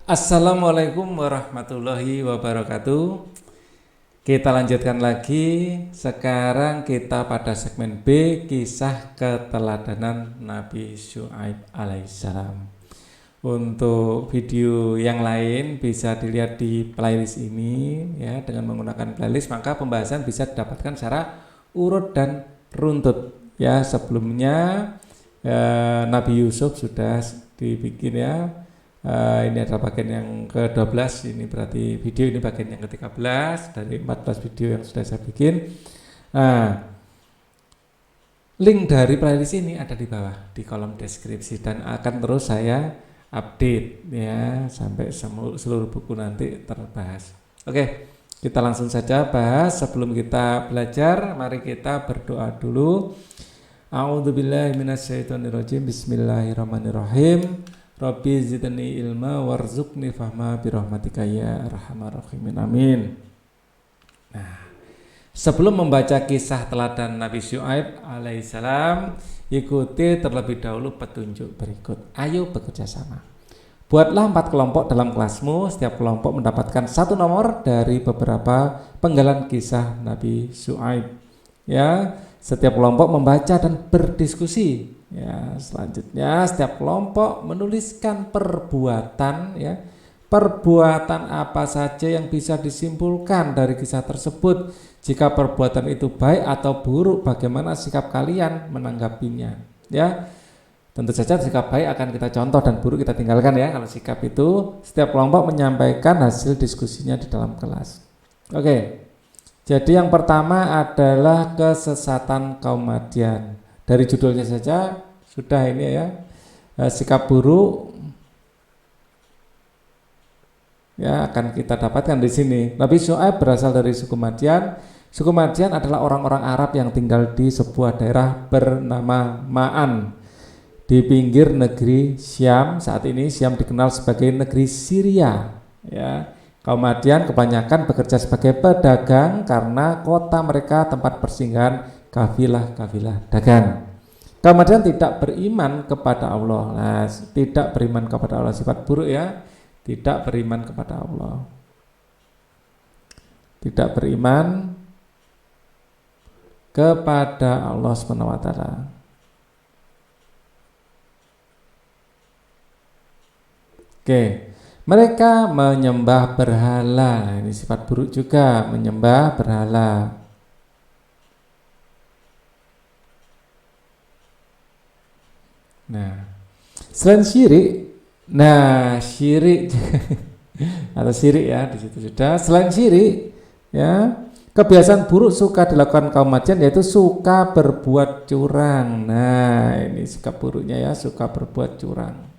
Assalamualaikum warahmatullahi wabarakatuh. Kita lanjutkan lagi. Sekarang kita pada segmen B, kisah keteladanan Nabi Syuaib alaihissalam. Untuk video yang lain bisa dilihat di playlist ini ya, dengan menggunakan playlist maka pembahasan bisa didapatkan secara urut dan runtut ya. Sebelumnya Nabi Yusuf sudah dibikin ya. Ini adalah bagian yang ke-12, ini berarti video ini bagian yang ke-13 dari 14 video yang sudah saya bikin. Link dari playlist ini ada di bawah di kolom deskripsi dan akan terus saya update ya sampai seluruh buku nanti terbahas. Oke, kita langsung saja bahas. Sebelum kita belajar, mari kita berdoa dulu. A'udzubillahi minasyaitonirrajim. Bismillahirrahmanirrahim. Rabbi zidni ilma warzuqni fahma birahmatika ya arhamar rahimin amin. Nah, sebelum membaca kisah teladan Nabi Syuaib alaihissalam, ikuti terlebih dahulu petunjuk berikut. Ayo bekerja sama. Buatlah 4 kelompok dalam kelasmu. Setiap kelompok mendapatkan 1 nomor dari beberapa penggalan kisah Nabi Syuaib. Ya, setiap kelompok membaca dan berdiskusi. Ya, selanjutnya setiap kelompok menuliskan perbuatan ya. Perbuatan apa saja yang bisa disimpulkan dari kisah tersebut. Jika perbuatan itu baik atau buruk, bagaimana sikap kalian menanggapinya? Ya. Tentu saja sikap baik akan kita contoh dan buruk kita tinggalkan ya. Kalau sikap itu setiap kelompok menyampaikan hasil diskusinya di dalam kelas. Oke. Jadi yang pertama adalah kesesatan kaum Madian. Dari judulnya saja sudah ini ya, sikap buruk ya akan kita dapatkan di sini. Nabi Syuaib berasal dari suku Madian. Suku Madian adalah orang-orang Arab yang tinggal di sebuah daerah bernama Ma'an di pinggir negeri Syam. Saat ini Syam dikenal sebagai negeri Syria ya. Kaum Madian kebanyakan bekerja sebagai pedagang karena kota mereka tempat persinggahan kafilah-kafilah dagang. Kaum Madian tidak beriman kepada Allah. Nah, tidak beriman kepada Allah sifat buruk ya. Tidak beriman kepada Allah. Tidak beriman kepada Allah Subhanahu wa taala. Oke. Mereka menyembah berhala. Ini sifat buruk juga, menyembah berhala. Nah, selain syirik, syirik atau syirik ya di situ sudah. Selain syirik, ya kebiasaan buruk suka dilakukan kaum Madian yaitu suka berbuat curang. Nah, ini sikap buruknya ya, suka berbuat curang.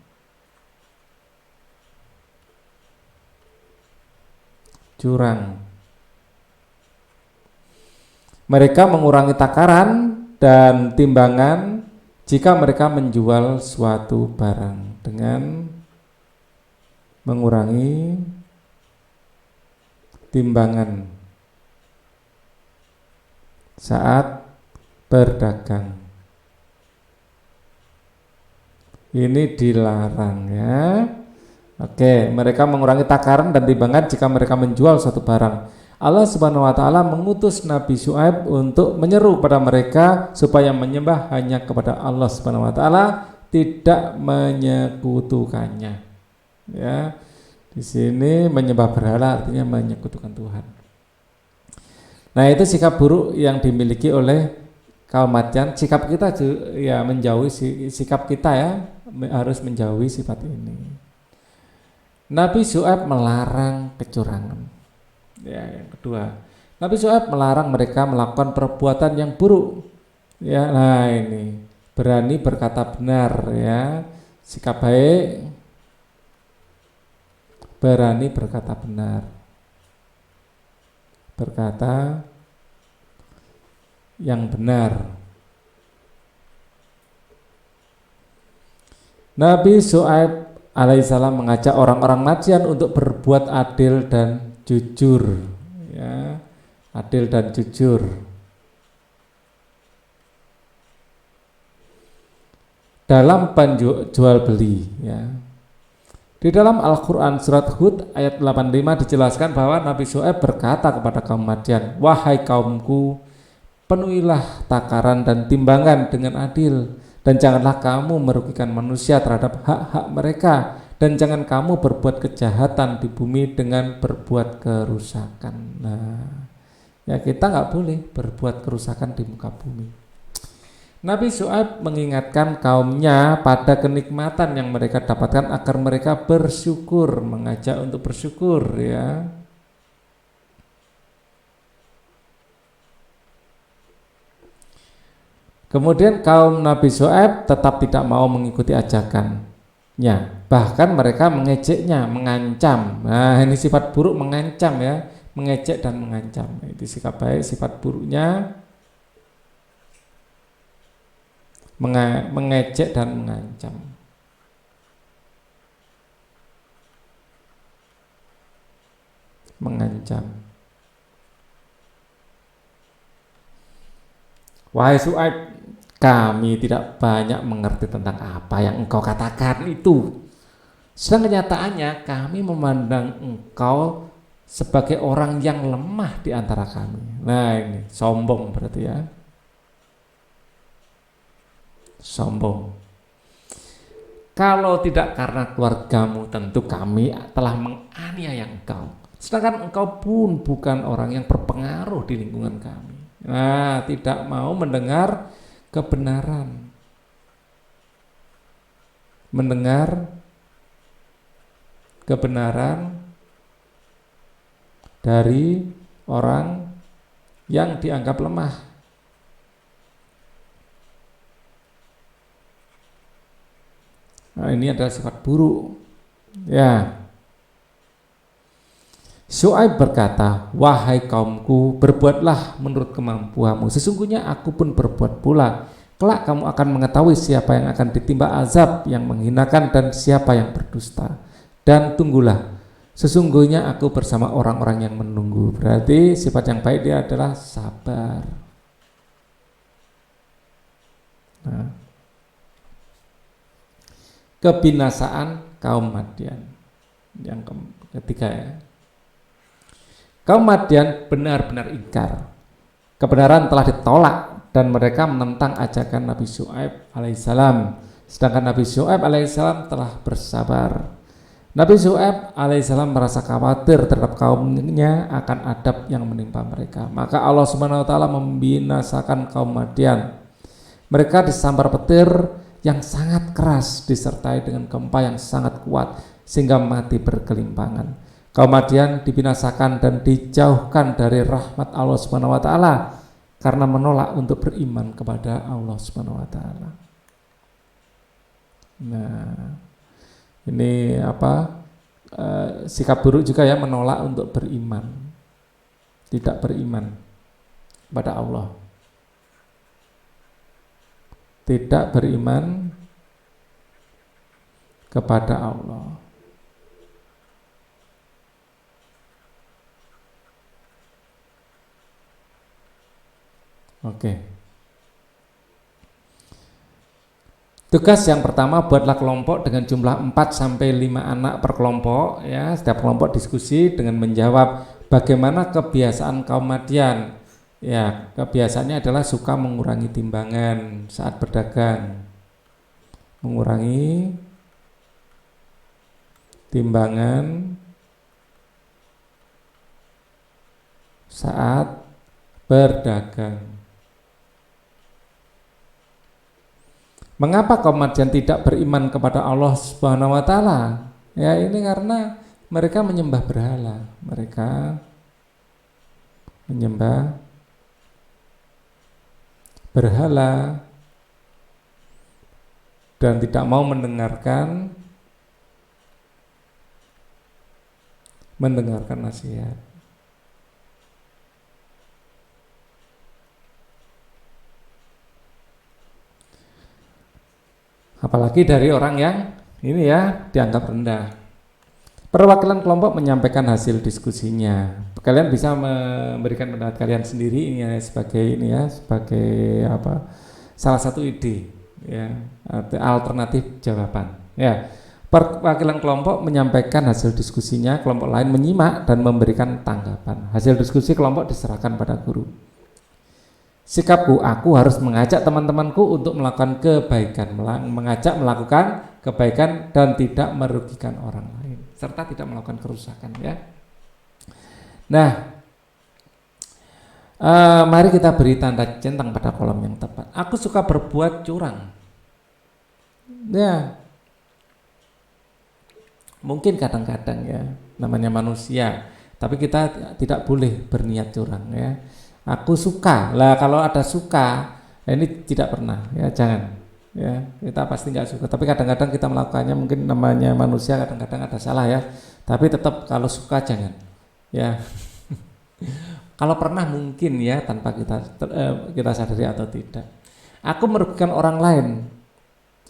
Mereka mengurangi takaran dan timbangan jika mereka menjual suatu barang dengan mengurangi timbangan saat berdagang. Ini dilarang ya. Oke, mereka mengurangi takaran dan timbangan jika mereka menjual suatu barang. Allah Subhanahu wa taala mengutus Nabi Syuaib untuk menyeru pada mereka supaya menyembah hanya kepada Allah Subhanahu wa taala, tidak menyekutukannya. Ya. Di sini menyembah berhala artinya menyekutukan Tuhan. Nah, itu sikap buruk yang dimiliki oleh kaum Madian. Sikap kita ya menjauhi sikap kita ya, harus menjauhi sifat ini. Nabi Syuaib melarang kecurangan. Ya, yang kedua, Nabi Syuaib melarang mereka melakukan perbuatan yang buruk. Ya, nah ini berani berkata benar ya, sikap baik, berani berkata benar, berkata yang benar. Nabi Syuaib alaihissalam mengajak orang-orang Madian untuk berbuat adil dan jujur ya, adil dan jujur. Dalam penjual beli ya. Di dalam Al-Quran surat Hud ayat 85 dijelaskan bahwa Nabi Syuaib berkata kepada kaum Madian, wahai kaumku, penuhilah takaran dan timbangan dengan adil, dan janganlah kamu merugikan manusia terhadap hak-hak mereka, dan jangan kamu berbuat kejahatan di bumi dengan berbuat kerusakan. Nah, ya kita nggak boleh berbuat kerusakan di muka bumi. Nabi Syuaib mengingatkan kaumnya pada kenikmatan yang mereka dapatkan agar mereka bersyukur, mengajak untuk bersyukur ya. Kemudian kaum Nabi Syuaib tetap tidak mau mengikuti ajakannya. Bahkan mereka mengejeknya, mengancam. Nah, ini sifat buruk, mengancam ya, mengejek dan mengancam. Itu sikap baik, sifat buruknya mengejek dan mengancam. Mengancam. Wahai Syuaib, kami tidak banyak mengerti tentang apa yang engkau katakan itu. Sedang kenyataannya kami memandang engkau sebagai orang yang lemah di antara kami. Nah ini sombong berarti ya. Sombong. Kalau tidak karena keluargamu, tentu kami telah menganiaya engkau. Sedangkan engkau pun bukan orang yang berpengaruh di lingkungan kami. Nah, tidak mau mendengar kebenaran. Mendengar kebenaran dari orang yang dianggap lemah. Nah, ini adalah sifat buruk. Ya. Syuaib berkata, wahai kaumku, berbuatlah menurut kemampuanmu. Sesungguhnya aku pun berbuat pula. Kelak kamu akan mengetahui siapa yang akan ditimpa azab yang menghinakan dan siapa yang berdusta. Dan tunggulah, sesungguhnya aku bersama orang-orang yang menunggu. Berarti sifat yang baik dia adalah sabar. Nah. Kebinasaan kaum Madian yang ketiga ya. Kaum Madian benar-benar ingkar. Kebenaran telah ditolak dan mereka menentang ajakan Nabi Syuaib alaihissalam. Sedangkan Nabi Syuaib alaihissalam telah bersabar. Nabi Syuaib alaihissalam merasa khawatir terhadap kaumnya akan adab yang menimpa mereka. Maka Allah Subhanahu wa taala membinasakan kaum Madian. Mereka disambar petir yang sangat keras disertai dengan gempa yang sangat kuat sehingga mati bergelimpangan. Kaum Madian dibinasakan dan dijauhkan dari rahmat Allah Subhanahu wa taala karena menolak untuk beriman kepada Allah Subhanahu wa taala. Nah, ini sikap buruk juga ya, menolak untuk beriman. Tidak beriman kepada Allah. Tidak beriman kepada Allah. Oke. Tugas yang pertama, buatlah kelompok dengan jumlah 4 sampai 5 anak per kelompok ya. Setiap kelompok diskusi dengan menjawab bagaimana kebiasaan kaum Madian. Ya, kebiasaannya adalah suka mengurangi timbangan saat berdagang. Mengurangi timbangan saat berdagang. Mengapa kaum Madian tidak beriman kepada Allah Subhanahu wa taala? Ya, ini karena mereka menyembah berhala. Mereka menyembah berhala dan tidak mau mendengarkan nasihat. Apalagi dari orang yang ini ya dianggap rendah. Perwakilan kelompok menyampaikan hasil diskusinya. Kalian bisa memberikan pendapat kalian sendiri ini ya, sebagai salah satu ide ya, alternatif jawaban. Ya. Perwakilan kelompok menyampaikan hasil diskusinya, kelompok lain menyimak dan memberikan tanggapan. Hasil diskusi kelompok diserahkan pada guru. Sikapku, aku harus mengajak teman-temanku untuk melakukan kebaikan, mengajak melakukan kebaikan dan tidak merugikan orang lain, serta tidak melakukan kerusakan, ya. Nah, mari kita beri tanda centang pada kolom yang tepat. Aku suka berbuat curang. Ya, mungkin kadang-kadang ya, namanya manusia, tapi kita tidak boleh berniat curang, ya. Aku suka lah, kalau ada suka, ini tidak pernah, ya, jangan, ya, kita pasti nggak suka. Tapi kadang-kadang kita melakukannya, mungkin namanya manusia, kadang-kadang ada salah, ya. Tapi tetap kalau suka jangan, ya. Kalau pernah mungkin, ya, tanpa kita sadari atau tidak. Aku merugikan orang lain,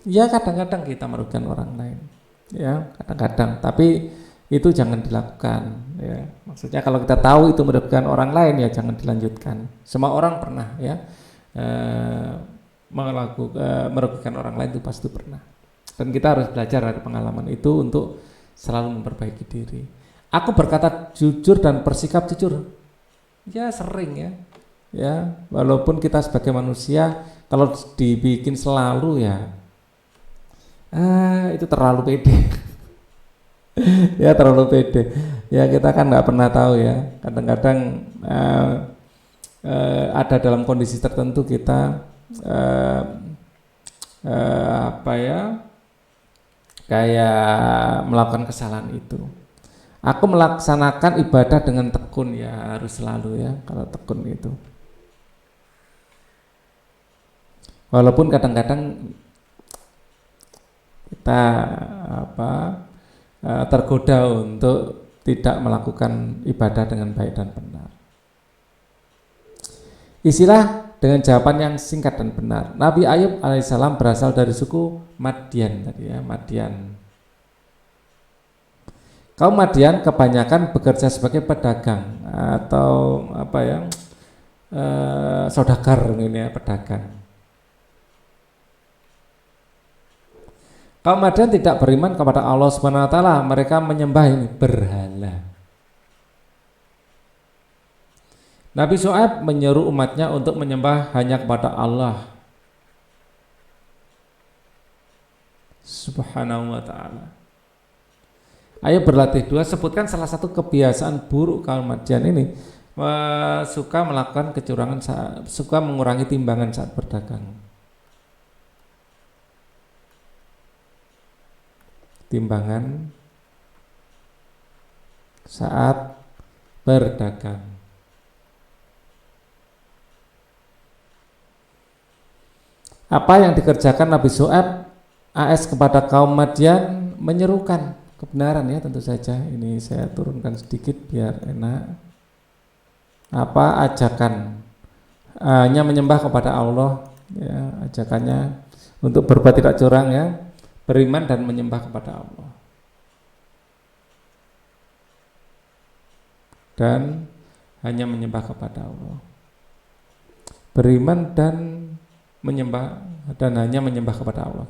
ya, kadang-kadang kita merugikan orang lain, ya, kadang-kadang. Tapi itu jangan dilakukan, ya. Maksudnya kalau kita tahu itu merugikan orang lain, ya jangan dilanjutkan. Semua orang pernah, ya, merugikan orang lain, itu pasti pernah. Dan kita harus belajar dari pengalaman itu untuk selalu memperbaiki diri. Aku berkata jujur dan bersikap jujur, ya sering, ya, ya. Walaupun kita sebagai manusia kalau dibikin selalu, ya, itu terlalu pede. Ya, terlalu pede, ya. Kita kan nggak pernah tahu, ya, kadang-kadang ada dalam kondisi tertentu kita apa ya, kayak melakukan kesalahan itu. Aku melaksanakan ibadah dengan tekun, ya, harus selalu, ya, kalau tekun itu. Walaupun kadang-kadang kita tergoda untuk tidak melakukan ibadah dengan baik dan benar. Isilah dengan jawaban yang singkat dan benar. Nabi Ayub alaihissalam berasal dari suku Madian tadi, ya, Madian. Kaum Madian kebanyakan bekerja sebagai pedagang atau apa ya, saudagar ini, ya, pedagang. Kaum Madian tidak beriman kepada Allah Subhanahu wa taala, mereka menyembah ini berhala. Nabi Syuaib menyeru umatnya untuk menyembah hanya kepada Allah Subhanahu wa taala. Ayo berlatih dua, sebutkan salah satu kebiasaan buruk kaum Madian ini. Suka melakukan kecurangan, suka mengurangi timbangan saat berdagang. Timbangan saat berdagang. Apa yang dikerjakan Nabi Syuaib AS kepada kaum Madian menyerukan kebenaran, ya, tentu saja. Ini saya turunkan sedikit biar enak. Apa ajakan? Hanya menyembah kepada Allah, ya, ajakannya untuk berbuat tidak curang, ya, beriman dan menyembah kepada Allah, dan hanya menyembah kepada Allah, beriman dan menyembah dan hanya menyembah kepada Allah,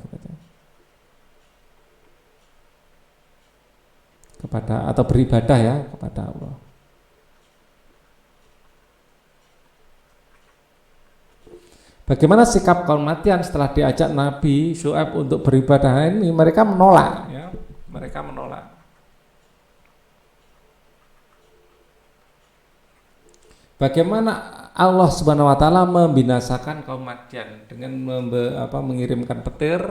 kepada atau beribadah, ya, kepada Allah. Bagaimana sikap kaum Madian setelah diajak Nabi Syuaib untuk beribadah ini? Mereka menolak, ya, mereka menolak. Bagaimana Allah Subhanahu wa taala membinasakan kaum Madian dengan mengirimkan petir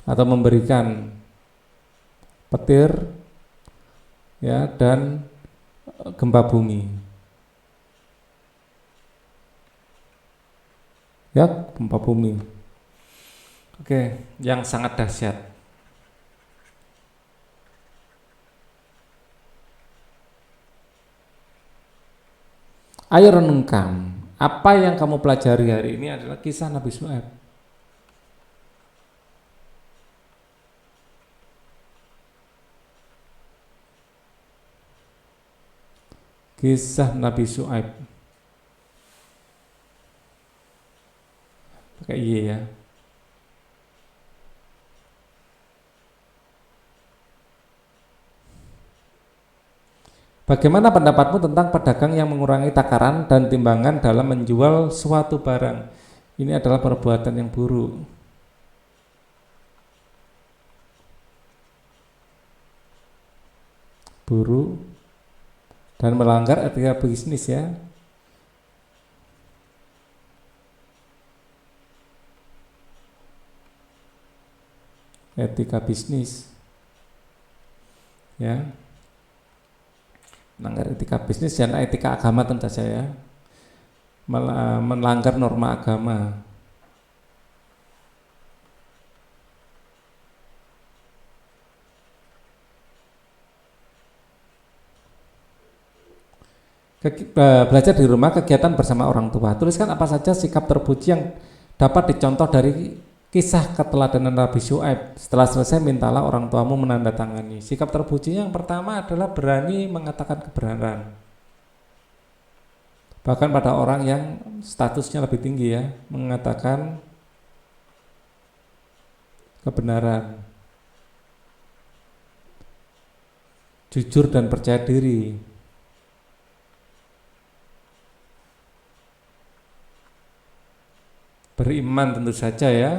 atau memberikan petir, ya, dan gempa bumi. Ya, gempa bumi. Oke, yang sangat dahsyat. Ayo renungkan, apa yang kamu pelajari hari ini adalah kisah Nabi Syuaib. Kisah Nabi Syuaib. Pakai iya, ya. Bagaimana pendapatmu tentang pedagang yang mengurangi takaran dan timbangan dalam menjual suatu barang? Ini adalah perbuatan yang buruk. Buruk dan melanggar etika bisnis ya. Etika bisnis. Ya. Melanggar etika bisnis dan etika agama tentu saja ya, melanggar norma agama. Belajar di rumah, kegiatan bersama orang tua. Tuliskan apa saja sikap terpuji yang dapat dicontoh dari kisah keteladanan Nabi Syuaib. Setelah selesai, mintalah orang tuamu menandatangani. Sikap terpuji yang pertama adalah berani mengatakan kebenaran. Bahkan pada orang yang statusnya lebih tinggi ya, mengatakan kebenaran. Jujur dan percaya diri. Beriman tentu saja ya.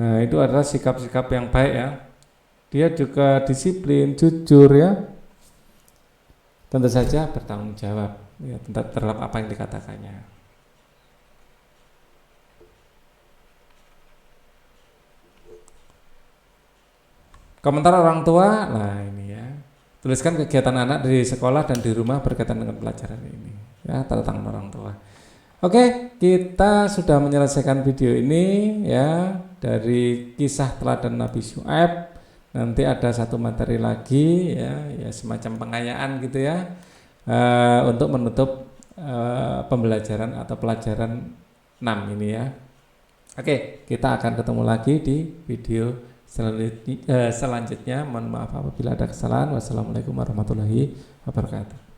Nah, itu adalah sikap-sikap yang baik ya. Dia juga disiplin, jujur ya. Tentu saja bertanggung jawab ya, terhadap apa yang dikatakannya. Komentar orang tua, nah ini ya. Tuliskan kegiatan anak di sekolah dan di rumah berkaitan dengan pelajaran ini. Ya, tanda tangan orang tua. Oke, kita sudah menyelesaikan video ini ya, dari kisah teladan Nabi Syuaib. Nanti ada satu materi lagi ya, semacam pengayaan gitu ya, untuk menutup pembelajaran atau pelajaran 6 ini ya. Oke, kita akan ketemu lagi di video selanjutnya. Mohon maaf apabila ada kesalahan. Wassalamualaikum warahmatullahi wabarakatuh.